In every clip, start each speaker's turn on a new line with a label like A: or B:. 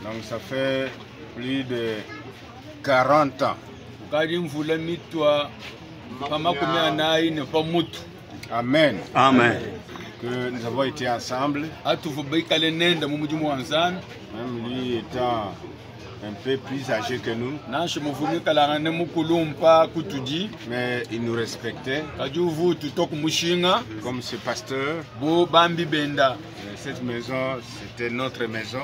A: Donc ça fait plus de 40 ans. Amen.
B: Amen.
A: Que nous avons été ensemble. Même lui étant un peu plus âgé que nous. Mais il nous respectait. Comme ce pasteur. Cette maison, c'était notre maison.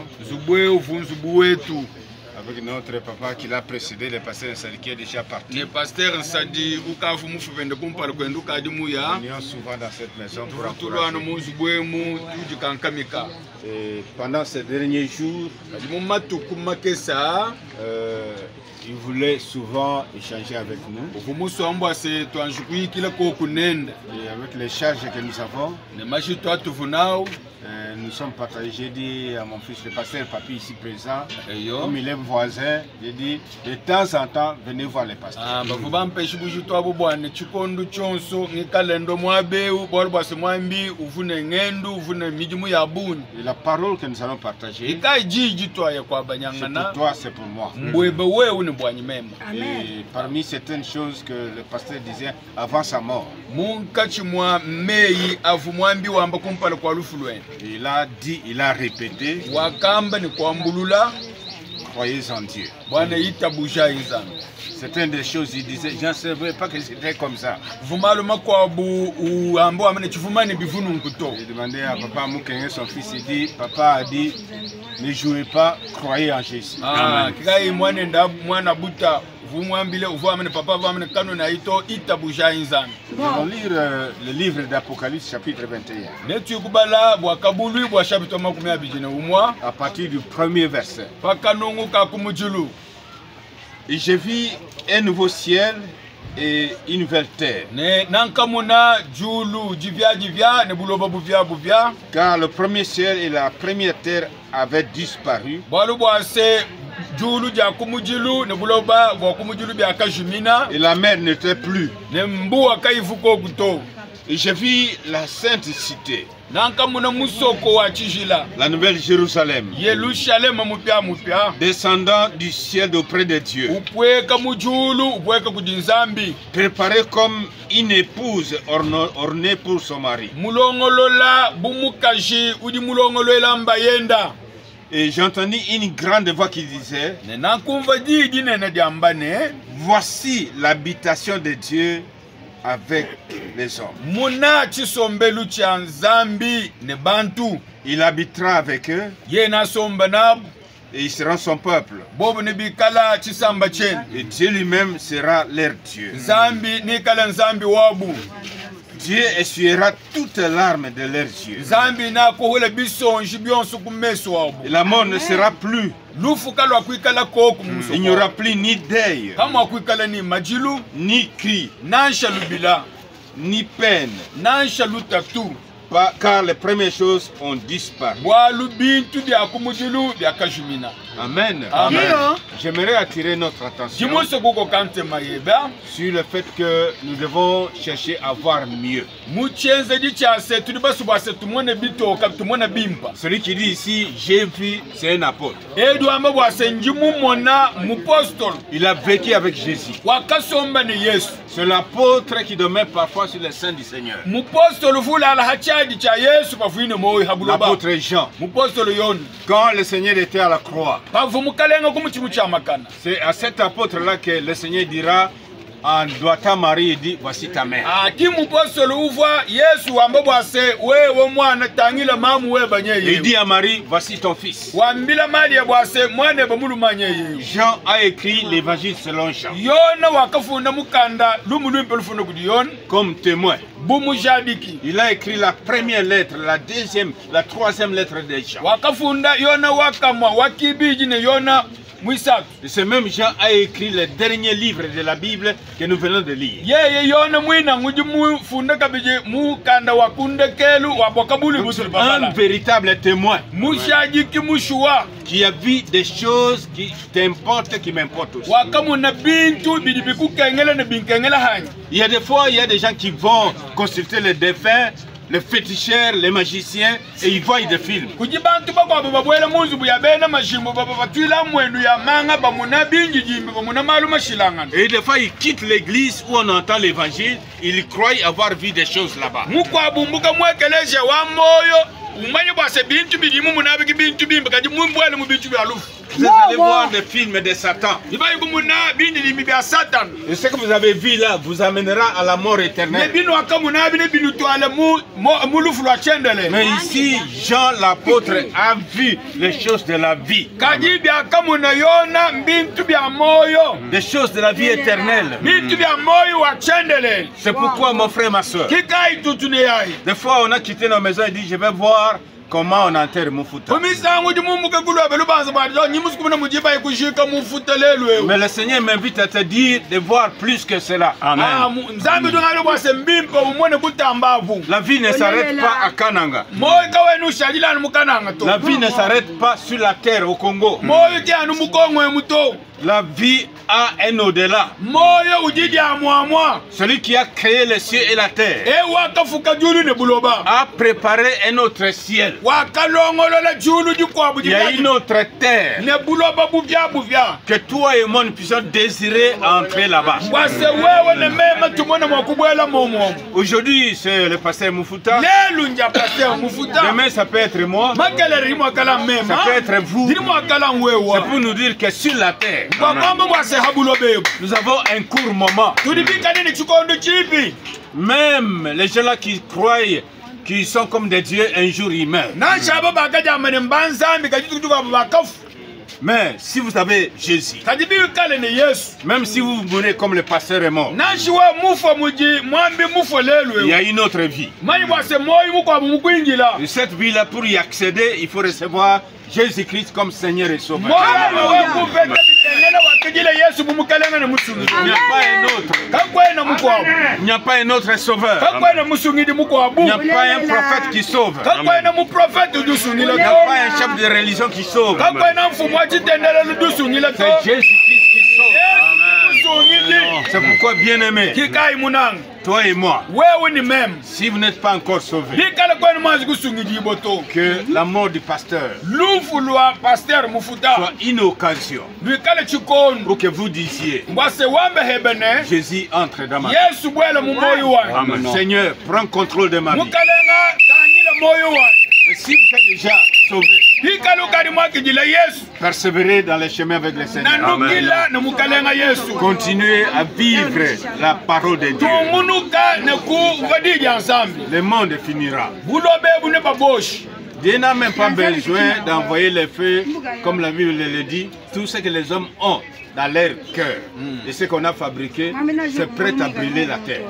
A: Avec notre papa qui l'a précédé, le pasteur Nsadi qui est déjà parti. Le pasteur Nsadi, nous venions souvent dans cette maison pour encourager. Et pendant ces derniers jours, il voulait souvent échanger avec nous. Et avec les charges que nous avons, nous sommes partagés. J'ai dit à mon fils, le pasteur Papi ici présent, comme il est voisin, j'ai dit de temps en temps, venez voir les pasteurs. Et la parole que nous allons partager, c'est pour toi, c'est pour moi. Et parmi certaines choses que le pasteur disait avant sa mort, il a dit, il a répété, croyez en Dieu. Certaines des choses, il disait, je ne savais pas que c'était comme ça. Il demandait à papa Moukenge, son fils, il dit, papa a dit, ne jouez pas, croyez en Jésus. Amen. Nous allons lire le livre d'Apocalypse chapitre 21. À partir du premier verset. Et je vis un nouveau ciel et une nouvelle terre. Car le premier ciel et la première terre avaient disparu. Et la mer n'était plus. Et je vis la sainte cité, la nouvelle Jérusalem, descendant du ciel d'auprès de Dieu, préparée comme une épouse ornée pour son mari. Et j'entendis une grande voix qui disait, voici l'habitation de Dieu avec les hommes. Il habitera avec eux et ils seront son peuple. Et Dieu lui-même sera leur Dieu. Dieu essuiera toutes larmes de leurs yeux. Et la mort ne sera plus. Il n'y aura plus ni deuil, ni cri, ni peine. Car les premières choses ont disparu. Amen. Amen. J'aimerais attirer notre attention sur le fait que nous devons chercher à voir mieux. Celui qui dit ici, j'ai vu, c'est un apôtre. Il a vécu avec Jésus. C'est l'apôtre qui demeure parfois sur les seins du Seigneur. L'apôtre Jean. Quand le Seigneur était à la croix, c'est à cet apôtre-là que le Seigneur dira en doigtant Marie, il dit, voici ta mère. Il dit à Marie, voici ton fils. Jean a écrit l'évangile selon Jean comme témoin. Il a écrit la première lettre, la deuxième, la troisième lettre de Jean. Et ce même Jean a écrit le dernier livre de la Bible que nous venons de lire. Un véritable témoin qui a vu des choses qui t'importent, qui m'importent aussi. Il y a des fois, il y a des gens qui vont consulter les défunts les féticheurs, les magiciens, et ils voient des films. Et des fois, ils quittent l'église où on entend l'évangile, ils croient avoir vu des choses là-bas. Vous allez voir des films de Satan. Et ce que vous avez vu là vous amènera à la mort éternelle. Mais ici, Jean l'apôtre a vu les choses de la vie. Des choses de la vie éternelle. C'est pourquoi mon frère, ma soeur, des fois on a quitté nos maisons et dit je vais voir comment on enterre Muffuta. Mais le Seigneur m'invite à te dire de voir plus que cela. Amen. La vie ne s'arrête pas à Kananga. La vie ne s'arrête pas sur la terre au Congo. La vie a un au-delà. Celui qui a créé les cieux et la terre a préparé un autre ciel. Il y a une autre terre que toi et moi nous puissions désirer entrer là-bas. Aujourd'hui c'est le pasteur Muffuta. Demain ça peut être moi. Ça peut être vous. C'est pour nous dire que sur la terre nous avons un court moment. Même les gens là qui croient qu'ils sont comme des dieux, un jour ils meurent. Mais si vous avez Jésus, même si vous mourrez comme le pasteur est mort, il y a une autre vie. Et cette vie-là, pour y accéder, il faut recevoir Jésus-Christ comme Seigneur et Sauveur. Il n'y a pas un autre. Il n'y a pas un autre sauveur. Il n'y a pas un prophète qui sauve. Il n'y a pas un chef de religion qui sauve. C'est Jésus-Christ qui sauve. C'est pourquoi, bien-aimé, toi et moi, si vous n'êtes pas encore sauvés, que la mort du pasteur soit une occasion pour que vous disiez Jésus entre dans ma vie. Amen. Seigneur, prends contrôle de ma vie. Mais si vous êtes déjà sauvé, persévérez dans les chemins avec le Seigneur. Amen. Continuez à vivre la parole de Dieu. Le monde finira. Dieu n'a même pas besoin d'envoyer les feux, comme la Bible le dit. Tout ce que les hommes ont dans leur cœur et ce qu'on a fabriqué, c'est prêt à brûler la terre.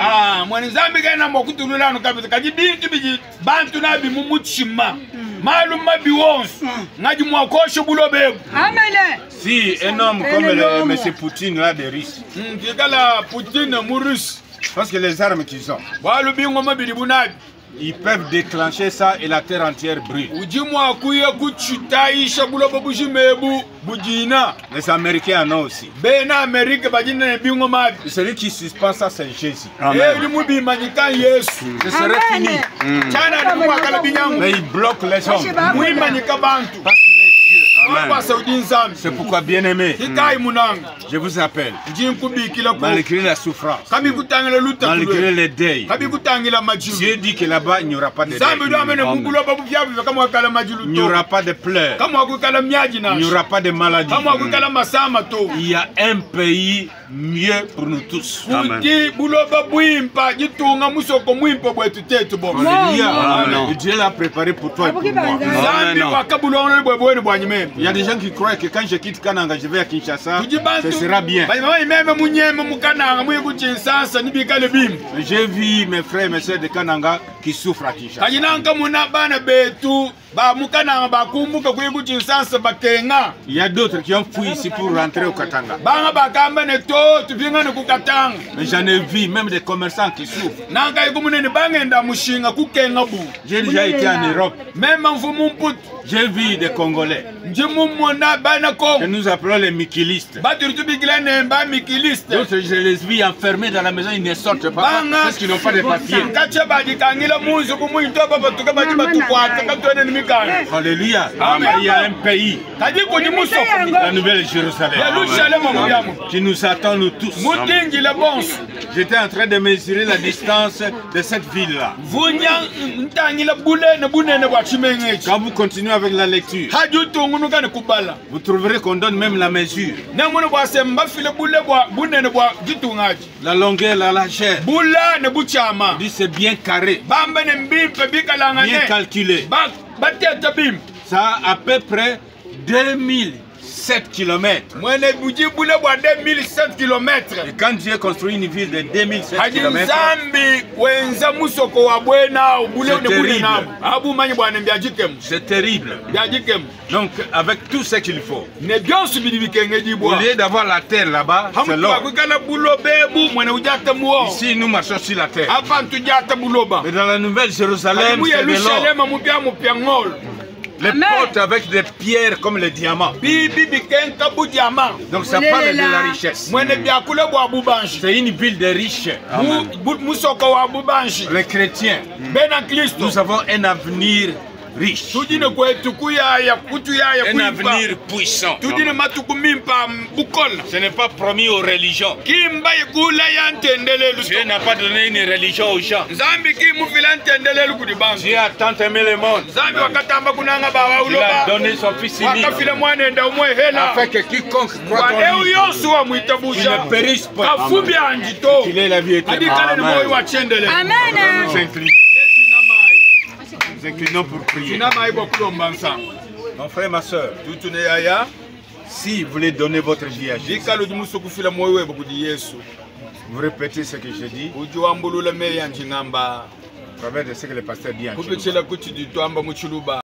A: Si un homme comme M. Poutine a des risques, parce que les armes qu'ils ont, ils peuvent déclencher ça et la terre entière brûle. Les Américains en ont aussi. Celui qui suspend ça, c'est Jésus. Amen. Ce serait fini. Mais il bloque les hommes. Parce qu'il est Dieu. C'est pourquoi, bien-aimé, je vous appelle, malgré la souffrance, malgré les deuils, Dieu dit que là-bas, il n'y aura pas de deuil. Il n'y aura pas de pleurs. Il n'y aura pas de maladie. Il y a un pays mieux pour nous tous. Amen. Dieu l'a préparé pour toi et pour moi. Il y a des gens qui croient que quand je quitte Kananga, je vais à Kinshasa, ce sera bien. J'ai vu mes frères et mes soeurs de Kananga qui souffrent à Kinshasa. Il y a d'autres qui ont fui ici pour rentrer au Katanga. Mais j'en ai vu même des commerçants qui souffrent. J'ai déjà été en Europe. J'ai vu des Congolais que nous appelons les mikilistes. D'autres, je les vis enfermés dans la maison, ils ne sortent pas parce qu'ils n'ont pas de papiers.
B: Alléluia. Il y a un pays, la Nouvelle-Jérusalem, qui nous attend nous tous. J'étais en train de mesurer la distance de cette ville-là. Quand vous continuez avec la lecture, vous trouverez qu'on donne même la mesure. La longueur, la largeur. C'est bien carré, bien calculé. Ça a à peu près 2007 km. Et quand Dieu construit une ville de 2007 km, c'est terrible. Donc, avec tout ce qu'il faut, au lieu d'avoir la terre là-bas, c'est l'or. Ici, nous marchons sur la terre. Mais dans la Nouvelle-Jérusalem, c'est de l'or. Les portes avec des pierres comme les diamants. Donc ça parle de la richesse. C'est une ville de riches. Les chrétiens, nous avons un avenir riche. Un avenir puissant. Ce n'est pas promis aux religions. Dieu n'a pas donné une religion aux gens. Dieu a tant aimé le monde. Il a donné son fils unique afin que quiconque croit en lui ne périsse pas, qu'il ait la vie éternelle. Amen. Nous inclinons pour prier. Mon frère, ma soeur, si vous voulez donner votre vie à Jésus, vous répétez ce que je dis, au travers de ce que le pasteur dit en Chiluba.